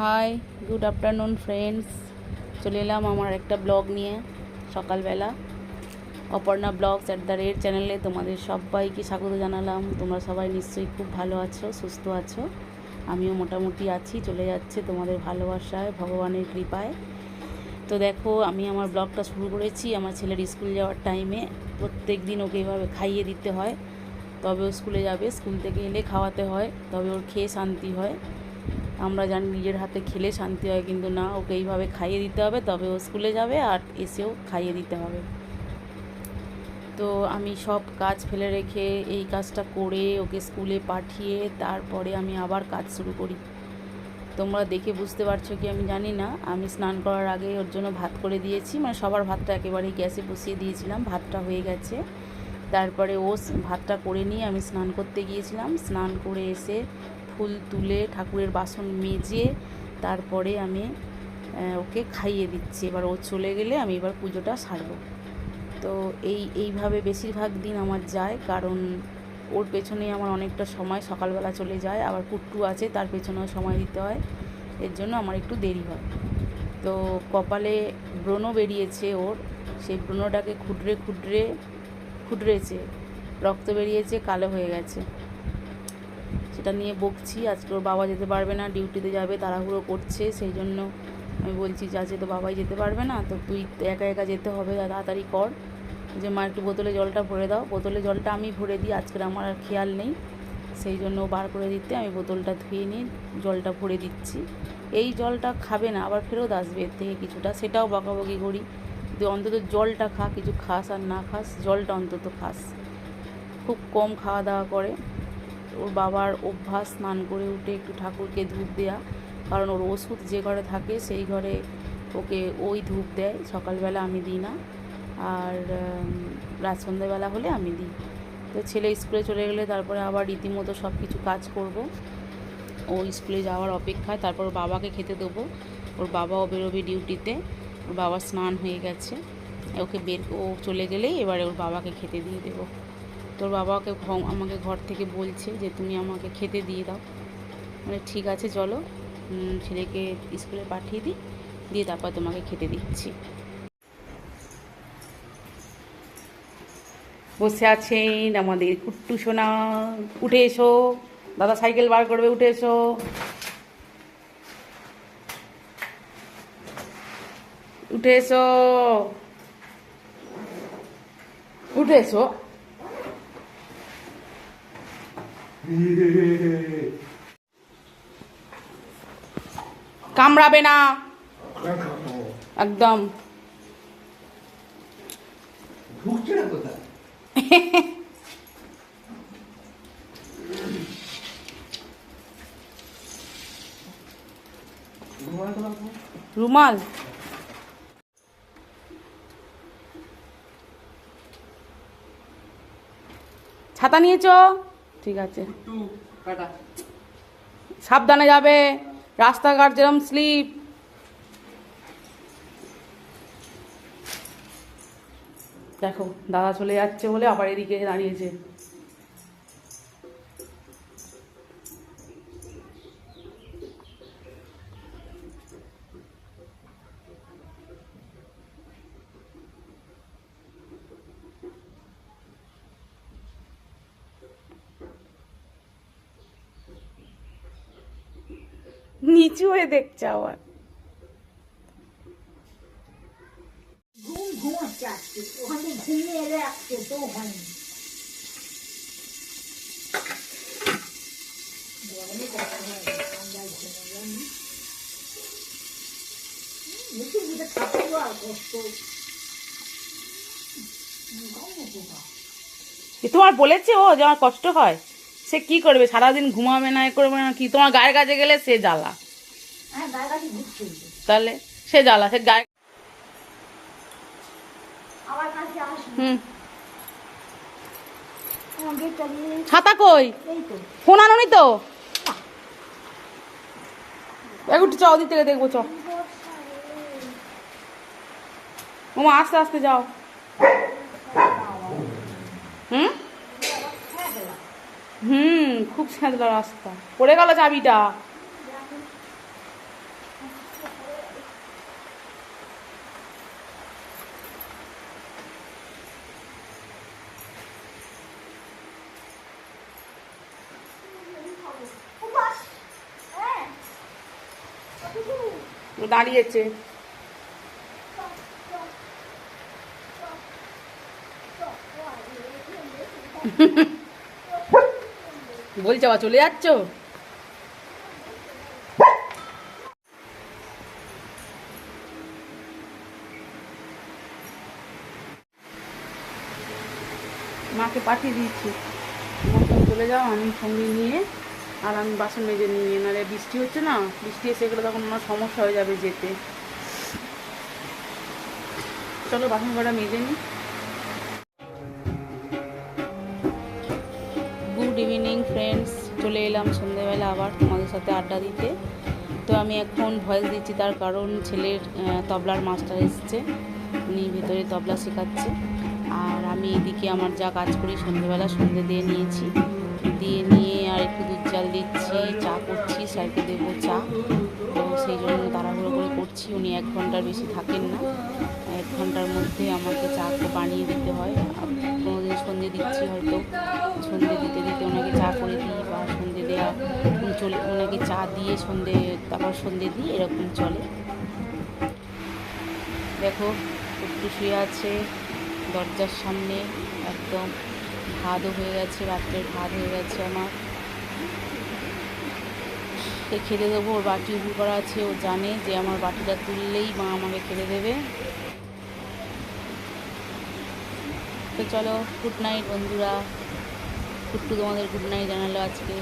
High, good afternoon friends. চলে এলাম আমার একটা ব্লগ নিয়ে সকালবেলা। অপর্ণা ব্লগস চ্যানেলে তোমাদের সবাইকে স্বাগত জানালাম। তোমরা সবাই নিশ্চয়ই খুব ভালো আছো, সুস্থ আছো। আমিও মোটামুটি আছি, চলে যাচ্ছে তোমাদের ভালোবাসায়, ভগবানের কৃপায়। তো দেখো, আমি আমার ব্লগটা শুরু করেছি আমার ছেলের স্কুল যাওয়ার টাইমে। প্রত্যেক দিন ওকে এভাবে খাইয়ে দিতে হয়, তবে ও স্কুলে যাবে। স্কুল থেকে এলে খাওয়াতে হয়, তবে ওর খেয়ে শান্তি হয়। আমরা জানি নিজের হাতে খেলে শান্তি হয়, কিন্তু না, ওকে এইভাবে খাইয়ে দিতে হবে, তবে ও স্কুলে যাবে আর এসেও খাইয়ে দিতে হবে। তো আমি সব কাজ ফেলে রেখে এই কাজটা করে ওকে স্কুলে পাঠিয়ে তারপরে আমি আবার কাজ শুরু করি। তোমরা দেখে বুঝতে পারছো কি আমি জানি না। আমি স্নান করার আগে ওর জন্য ভাত করে দিয়েছি, মানে সবার ভাতটা একেবারেই গ্যাসে বসিয়ে দিয়েছিলাম। ভাতটা হয়ে গেছে, তারপরে ও ভাতটা করে নিয়ে আমি স্নান করতে গিয়েছিলাম। স্নান করে এসে ফুল তুলে ঠাকুরের বাসন মেজে তারপরে আমি ওকে খাইয়ে দিচ্ছি। এবার ও চলে গেলে আমি এবার পুজোটা সারবো। তো এইভাবে বেশিরভাগ দিন আমার যায়, কারণ ওর পেছনেই আমার অনেকটা সময় সকালবেলা চলে যায়। আবার কুট্টু আছে, তার পেছনেও সময় দিতে হয়, এর জন্য আমার একটু দেরি হয়। তো কপালে ব্রণ বেরিয়েছে ওর, সেই ব্রণটাকে খুঁড়রেছে, রক্ত বেরিয়েছে, কালো হয়ে গেছে। সেটা নিয়ে বকছি। আজকে ওর বাবা যেতে পারবে না, ডিউটিতে যাবে, তাড়াহুড়ো করছে। সেই জন্য আমি বলছি যে আজকে তো বাবাই যেতে পারবে না, তো তুই একা একা যেতে হবে, তাড়াতাড়ি কর। যে মা একটু বোতলে জলটা ভরে দাও। বোতলে জলটা আমি ভরে দিই, আজকের আমার আর খেয়াল নেই, সেই জন্য বার করে দিতে আমি বোতলটা ধুয়ে নিয়ে জলটা ভরে দিচ্ছি। এই জলটা খাবে না, আবার ফেরত আসবে এর থেকে কিছুটা, সেটাও বকাবকি করি যে অন্তত জলটা খা, কিছু খাস আর না খাস, জলটা অন্তত খাস। খুব কম খাওয়া দাওয়া করে। ওর বাবার অভ্যাস স্নান করে উঠে একটু ঠাকুরকে ধূপ দেওয়া, কারণ ওর ওষুধ যে ঘরে থাকে সেই ঘরে ওকে ওই ধূপ দেয়। সকালবেলা আমি দিই না, আর রাত সন্ধ্যেবেলা হলে আমি দিই। তো ছেলে স্কুলে চলে গেলে তারপরে আবার রীতিমতো সব কিছু কাজ করব। ও স্কুলে যাওয়ার অপেক্ষায়, তারপর বাবাকে খেতে দেবো। ওর বাবাও বেরোবে ডিউটিতে, ওর বাবার স্নান হয়ে গেছে। ওকে ও চলে গেলেই এবারে ওর বাবাকে খেতে দিয়ে দেবো। তোর বাবাকে আমাকে ঘর থেকে বলছে যে তুমি আমাকে খেতে দিয়ে দাও। মানে ঠিক আছে, চলো ছেলেকে স্কুলে পাঠিয়ে দিই, দিয়ে তারপর তোমাকে খেতে দিচ্ছি। বসে আছেন আমাদের কুট্টু সোনা। উঠে এসো, দাদা সাইকেল বার করবে, উঠে এসো। উঠে এসো, উঠে এসো। কামড়াবে না একদম। রুমাল ছাতা নিয়েছো? ঠিক আছে, সাবধানে যাবে, রাস্তাঘাট যেরকম স্লিপ। দেখো, দাদা চলে যাচ্ছে বলে আবার এদিকে দাঁড়িয়েছে। নিচু হয়ে দেখছে আবার। তোমার বলেছে ও যে আমার কষ্ট হয়? সে কি করবে, সারাদিন ঘুমাবে না, এ করবে না, কি তোমার গায়ের কাছে গেলে সে জ্বালা। তাহলে সে জ্বালা, সে গায়ে। ছাতা কই? ফোন আনোনি তো? একটু চ, ওদিক থেকে দেখবো, চ। ওমা আস্তে আস্তে যাও। খুব স্যাঁতলা রাস্তা, পড়ে গেল চাবিটা। ও দাঁড়িয়েছে। বলছে আবার চলে যাচ্ছ? মাকে পাঠিয়ে দিয়েছি, চলে যাও, আমি সঙ্গে নিয়ে আর আমি বাসন মেজে নিয়ে, নাহলে বৃষ্টি হচ্ছে না, বৃষ্টি এসে গেলে তখন আমার সমস্যা হয়ে যাবে যেতে। চলো বাসন কটা মেজে নিই। গুড ইভিনিং ফ্রেন্ডস, চলে এলাম সন্ধ্যেবেলা আবার তোমাদের সাথে আড্ডা দিতে। তো আমি এখন ভয়েস দিচ্ছি, তার কারণ ছেলের তবলার মাস্টার এসছে, উনি ভিতরে তবলা শেখাচ্ছে। আর আমি এদিকে আমার যা কাজ করি, সন্ধ্যেবেলা সন্ধ্যে দিয়ে নিয়েছি, দিয়ে নিয়ে আর একটু দুধ জাল দিচ্ছি, চা করছি, স্যারকে দেবো চা। তো সেই জন্য তাড়াহুড়ো করে করছি, উনি 1 ঘন্টার বেশি থাকেন না, 1 ঘন্টার মধ্যে আমাকে চা বানিয়ে দিতে হয়। কোনোদিন সন্ধে দিচ্ছি, হয়তো সন্ধে দিতে দিতে ওনাকে চা করে দিই, বা সন্ধে দেওয়া চলে ওনাকে চা দিয়ে সন্ধে, তারপর সন্ধে দিই, এরকম চলে। দেখো একটু শুয়ে আছে দরজার সামনে, একদম ভাতও হয়ে গেছে, রাত্রের ভাত হয়ে গেছে আমার। খেতে দেবো, ওর বাটি উবু করা আছে, ও জানে যে আমার বাটিটা তুললেই মা আমাকে খেতে দেবে। তো চলো, গুড নাইট বন্ধুরা। কুট্টু তোমাদের গুড নাইট জানালো আজকে।